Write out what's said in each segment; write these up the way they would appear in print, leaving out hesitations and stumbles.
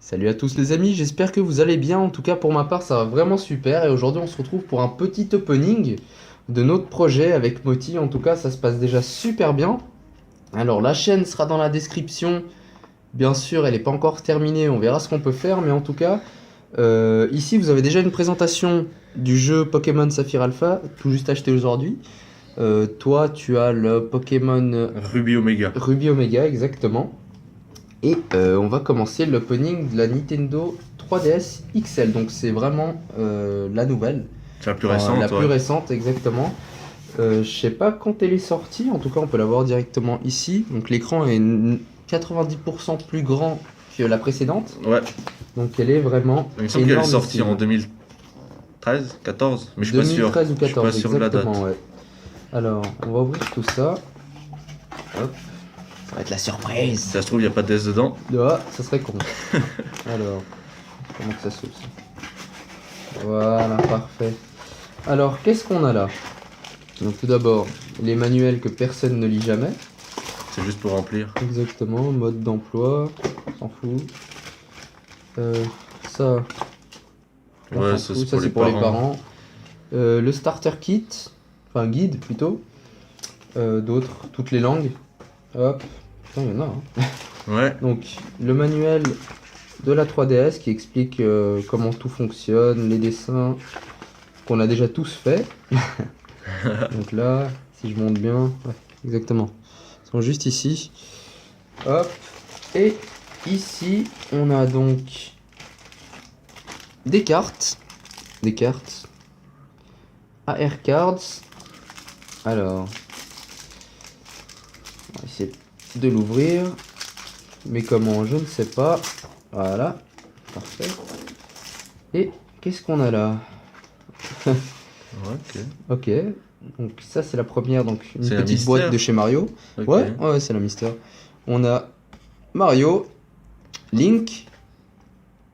Salut à tous les amis, j'espère que vous allez bien. En tout cas pour ma part ça va vraiment super et aujourd'hui on se retrouve pour un petit opening de notre projet avec Moti. En tout cas ça se passe déjà super bien. Alors la chaîne sera dans la description. Bien sûr elle n'est pas encore terminée, on verra ce qu'on peut faire. Mais en tout cas ici vous avez déjà une présentation du jeu Pokémon Saphir Alpha, tout juste acheté aujourd'hui. Toi tu as le Pokémon Ruby Omega. Ruby Omega exactement. Et on va commencer l'opening de la Nintendo 3DS XL. Donc c'est vraiment la nouvelle. C'est la plus Enfin, récente. la plus Ouais. récente exactement. Je sais pas quand elle est sortie, en tout cas on peut la voir directement ici. Donc l'écran est 90% plus grand que la précédente. Ouais. Donc elle est vraiment Il me semble qu'elle est énormissime. sortie en 2013, 14, mais je suis pas sûr. 2013 ou Je suis pas 14 sûr de la date. exactement, ouais. Alors on va ouvrir tout ça. Hop. Ça va être la surprise. Si ça se trouve, il n'y a pas de DS dedans. Ah, ça serait con. Alors, comment que ça s'ouvre ça? Voilà, parfait. Alors, qu'est-ce qu'on a là? Donc tout d'abord, les manuels que personne ne lit jamais. C'est juste pour remplir. Exactement, mode d'emploi, on s'en fout. Ça, on Ouais, s'en ça fout, c'est pour, c'est les, pour les parents. parents. Le starter kit, enfin guide plutôt. D'autres, toutes les langues. Hop, putain, il y en a. Hein. Ouais. Donc, le manuel de la 3DS qui explique comment tout fonctionne, les dessins qu'on a déjà tous fait. Donc là, si je monte bien, ouais, exactement. Ils sont juste ici. Hop. Et ici, on a donc des cartes. Des cartes. AR Cards. Alors, on va essayer de l'ouvrir. Mais comment, je ne sais pas. Voilà, parfait. Et qu'est-ce qu'on a là? Ouais, ok. Ok, donc ça c'est la première, donc une C'est un petite mystère. boîte de chez Mario. Ok. Ouais, c'est la mystère. On a Mario, Link,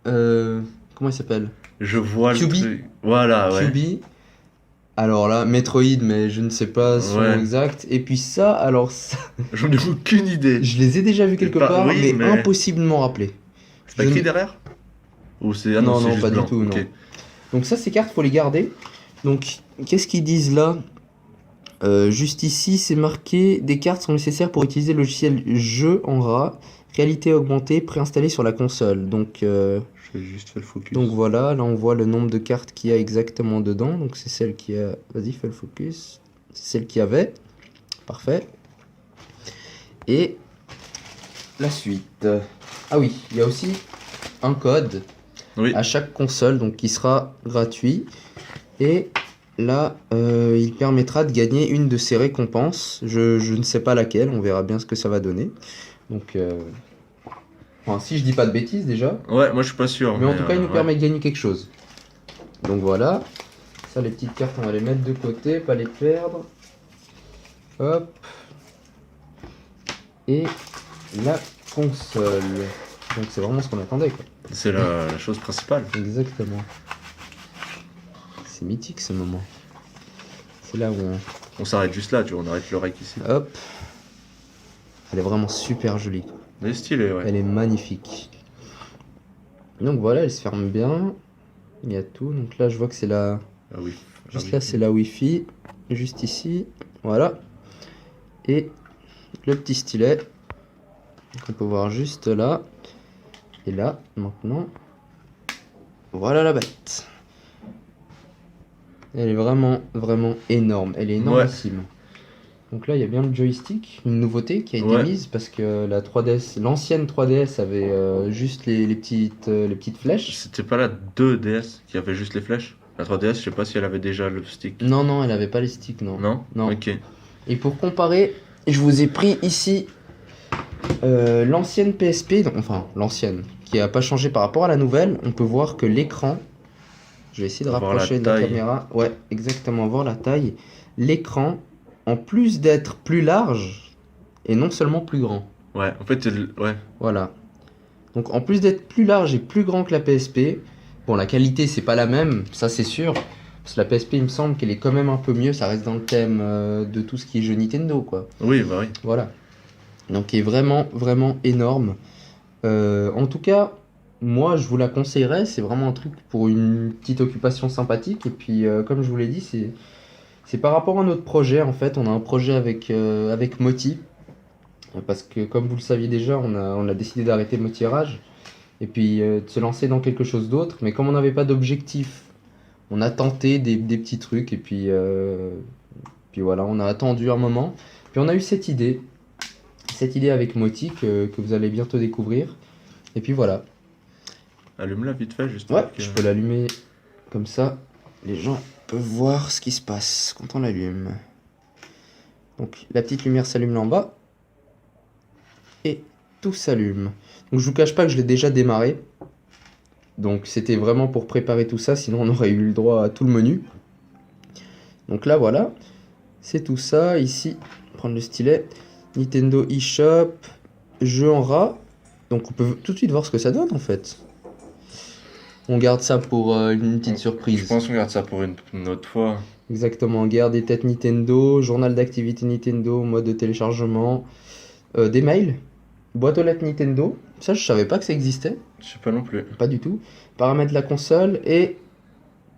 comment il s'appelle? Je vois QB. le truc. Voilà, ouais. QB. Alors là, Metroid, mais je ne sais pas son nom Ouais. exact. Et puis ça, alors ça, J'en ai aucune idée. je les ai déjà vus quelque Pas- part, oui, mais mais- impossible de m'en rappeler. C'est pas Je écrit ne- derrière? Ou c'est. Ah Non, non, c'est non, juste pas du blanc. tout, Ok. non. Donc ça, ces cartes, faut les garder. Donc, qu'est-ce qu'ils disent là? Juste ici, c'est marqué des cartes sont nécessaires pour utiliser le logiciel jeu en RA, réalité augmentée, préinstallé sur la console. Donc Je vais juste faire le focus. voilà, là on voit le nombre de cartes qu'il y a exactement dedans. Donc c'est celle qui a. Vas-y, fais le focus. C'est celle qui avait. Parfait. Et la suite. Ah oui, il y a aussi un code Oui. à chaque console, donc qui sera gratuit. Et là, il permettra de gagner une de ces récompenses. Je ne sais pas laquelle, on verra bien ce que ça va donner. Donc, enfin, si je dis pas de bêtises déjà, Ouais, moi je suis pas sûr. mais en tout cas, il nous ouais. permet de gagner quelque chose. Donc voilà, ça, les petites cartes, on va les mettre de côté, pas les perdre. Hop. Et la console. Donc c'est vraiment ce qu'on attendait, quoi. C'est la chose principale. Exactement. C'est mythique ce moment. C'est là où On s'arrête juste là, tu vois, on arrête le rec ici. Hop. Elle est vraiment super jolie, quoi. Elle est stylée, ouais. Elle est magnifique. Donc voilà, elle se ferme bien. Il y a tout. Donc là, je vois que c'est la. Ah oui. Juste Ah oui. là, c'est la Wi-Fi. Juste ici. Voilà. Et le petit stylet. On peut voir juste là. Et là, maintenant. Voilà la bête. Elle est vraiment, vraiment énorme. Elle est énormissime. Donc là, il y a bien le joystick, une nouveauté qui a été Ouais. mise parce que la 3DS, l'ancienne 3DS avait juste les petites flèches. C'était pas la 2DS qui avait juste les flèches? La 3DS, je sais pas si elle avait déjà le stick. Non, non, elle avait pas les sticks, non. Non? Non. Ok. Et pour comparer, je vous ai pris ici l'ancienne PSP, donc, enfin l'ancienne, qui a pas changé par rapport à la nouvelle. On peut voir que l'écran, je vais essayer de Voir la rapprocher de la taille. caméra. Ouais, exactement, voir la taille. L'écran, en plus d'être plus large, est non seulement plus grand. Ouais, en fait, ouais. Voilà. Donc en plus d'être plus large et plus grand que la PSP, bon la qualité c'est pas la même, ça c'est sûr. Parce que la PSP il me semble qu'elle est quand même un peu mieux, ça reste dans le thème de tout ce qui est jeu Nintendo quoi. Oui, bah oui. Voilà. Donc il est vraiment vraiment énorme. En tout cas, moi, je vous la conseillerais. C'est vraiment un truc pour une petite occupation sympathique. Et puis, comme je vous l'ai dit, c'est par rapport à notre projet. En fait, on a un projet avec Moti. Parce que, comme vous le saviez déjà, on a décidé d'arrêter le tirage. Et puis, de se lancer dans quelque chose d'autre. Mais comme on n'avait pas d'objectif, on a tenté des petits trucs. Et puis voilà, on a attendu un moment. Puis on a eu cette idée. Cette idée avec Moti que vous allez bientôt découvrir. Et puis voilà. Allume-la vite fait, juste Ouais, pour que- je peux l'allumer comme ça. Les gens peuvent voir ce qui se passe quand on l'allume. Donc la petite lumière s'allume là en bas. Et tout s'allume. Donc je vous cache pas que je l'ai déjà démarré. Donc c'était vraiment pour préparer tout ça, sinon on aurait eu le droit à tout le menu. Donc là voilà, c'est tout ça. Ici, prendre le stylet. Nintendo eShop, jeu en rat. Donc on peut tout de suite voir ce que ça donne en fait. On garde ça pour une petite surprise. Je pense qu'on garde ça pour une autre fois. Exactement, guerre des têtes Nintendo, journal d'activité Nintendo, mode de téléchargement, des mails, boîte aux lettres Nintendo. Ça, je savais pas que ça existait, Je sais pas non plus. pas du tout. Paramètres de la console et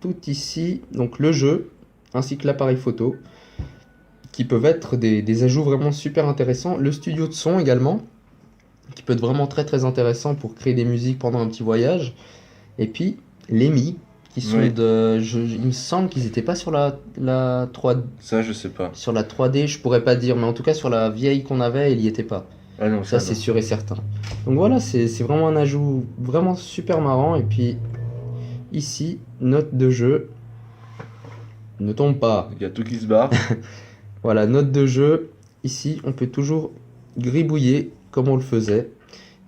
tout ici, donc le jeu ainsi que l'appareil photo, qui peuvent être des ajouts vraiment super intéressants. Le studio de son également, qui peut être vraiment très très intéressant pour créer des musiques pendant un petit voyage. Et puis les Mi, qui sont Oui. il me semble qu'ils n'étaient pas sur la 3D. Ça, je sais pas. Sur la 3D, je pourrais pas dire, mais en tout cas sur la vieille qu'on avait, il y était pas. Ah non, Ça, ça, c'est non. sûr et certain. Donc voilà, c'est vraiment un ajout vraiment super marrant. Et puis ici, note de jeu. Ne tombe pas. Il y a tout qui se barre. Voilà, note de jeu. Ici, on peut toujours gribouiller comme on le faisait.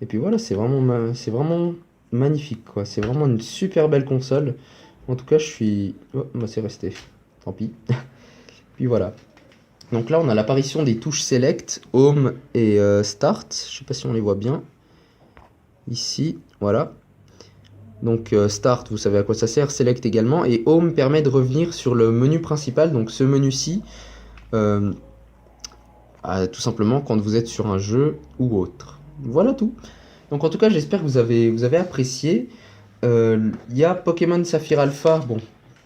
Et puis voilà, c'est vraiment magnifique, quoi. C'est vraiment une super belle console. En tout cas, je suis... Oh, bah c'est resté. Tant pis. Puis voilà. Donc là, on a l'apparition des touches Select, Home et Start. Je sais pas si on les voit bien. Ici, voilà. Donc Start, vous savez à quoi ça sert. Select également. Et Home permet de revenir sur le menu principal. Donc ce menu-ci, tout simplement quand vous êtes sur un jeu ou autre. Voilà tout. Donc en tout cas, j'espère que vous avez apprécié. Il y a Pokémon Saphir Alpha. Bon,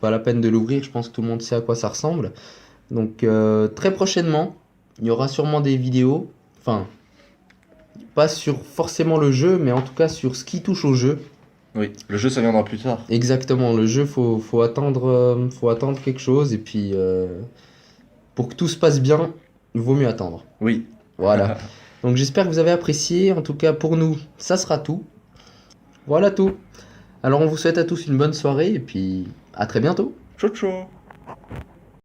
pas la peine de l'ouvrir. Je pense que tout le monde sait à quoi ça ressemble. Donc très prochainement, il y aura sûrement des vidéos, enfin, pas sur forcément le jeu, mais en tout cas sur ce qui touche au jeu. Oui, le jeu, ça viendra plus tard. Exactement, le jeu, faut attendre quelque chose, et puis pour que tout se passe bien, il vaut mieux attendre. Oui. Voilà. Donc j'espère que vous avez apprécié, en tout cas pour nous, ça sera tout. Voilà tout. Alors on vous souhaite à tous une bonne soirée, et puis à très bientôt. Ciao, ciao.